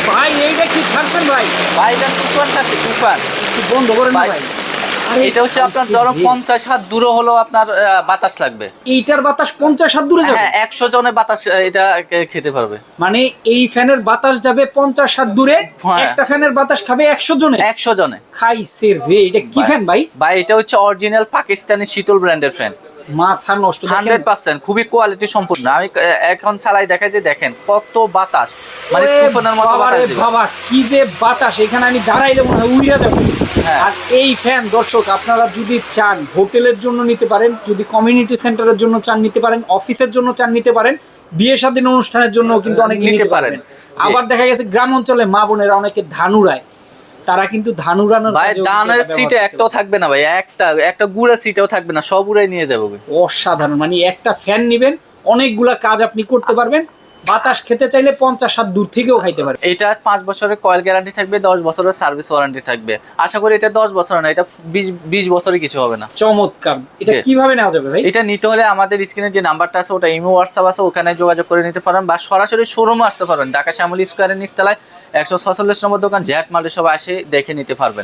ভাই এইটা কি ছাড়ছেন ভাই? ভাই এটা তুফান আছে, তুফান। একটু বন্ধ করেন না ভাই, ভাই। আরে এটা হচ্ছে আপনার ধরো 50 হাত দূরে হলেও আপনার বাতাস লাগবে। এইটার বাতাস 50 হাত দূরে যাবে? হ্যাঁ, 100 জনের বাতাস এটা খেতে পারবে। মানে এই ফ্যানের বাতাস যাবে 50 হাত দূরে, হ্যাঁ। একটা ফ্যানের বাতাস খাবে 100 জনে। 100 জনে। খাইছে রে, এটা কি ফ্যান ভাই? ভাই এটা হচ্ছে অরিজিনাল পাকিস্তানি শীতল ব্র্যান্ডের ফ্যান। মাথা নষ্ট। 100% খুবই কোয়ালিটি সম্পূর্ণ। আমি এখন চালাই দেখাই যে দেখেন কত বাতাস, মানে তুফানের মতো বাতাস দিবে। বাবা কি যে বাতাস, এখানে আমি দাঁড়াইলে মনে হয় উড়িয়া যাবো। হ্যাঁ। আর এই ফ্যান দর্শক আপনারা যদি চান হোটেলের জন্য নিতে পারেন, যদি কমিউনিটি সেন্টারের জন্য চান নিতে পারেন, অফিসের জন্য চান নিতে পারেন, বিয়ে শাদীর অনুষ্ঠানের জন্য কিন্তু অনেক নিতে পারেন। আবার দেখা গেছে গ্রাম অঞ্চলে মা বোনেরা অনেকে ধান উড়ায়, তারা কিন্তু ধান উড়ানোর ভাই কাজেও ধানের এটা সিটে ব্যবহার একটাও করতে থাকবে না ভাই, একটা গুড়া সিটেও থাকবে না, সব উড়াই নিয়ে যাবো। পারে। অসাধারণ, মানে একটা ফ্যান নিবেন অনেকগুলা কাজ আপনি করতে পারবেন। বাতাস খেতে চাইলে 50 হাত দূর থেকেও খাইতে পারবেন। এটা 5 বছরের কয়েল গ্যারান্টি থাকবে, 10 বছরের সার্ভিস ওয়ারেন্টি থাকবে। আশা করি এটা 10 বছর না, এটা 20 বছরে কিছু হবে না। চমৎকার। এটা জি। কিভাবে নেওয়া যাবে ভাই? এটা নিতে হলে আমাদের স্ক্রিনে যে নাম্বারটা আছে ওটা ইমো হোয়াটসঅ্যাপ আছে, ওখানে যোগাযোগ করে নিতে পারেন, বা সরাসরি শোরুমে আসতে পারবেন। ঢাকা শ্যামলী স্কোয়ারের নিচতলায় 146 নম্বর দোকান, জ্যাট মাল্টি সব আসে দেখে নিতে পারবেন।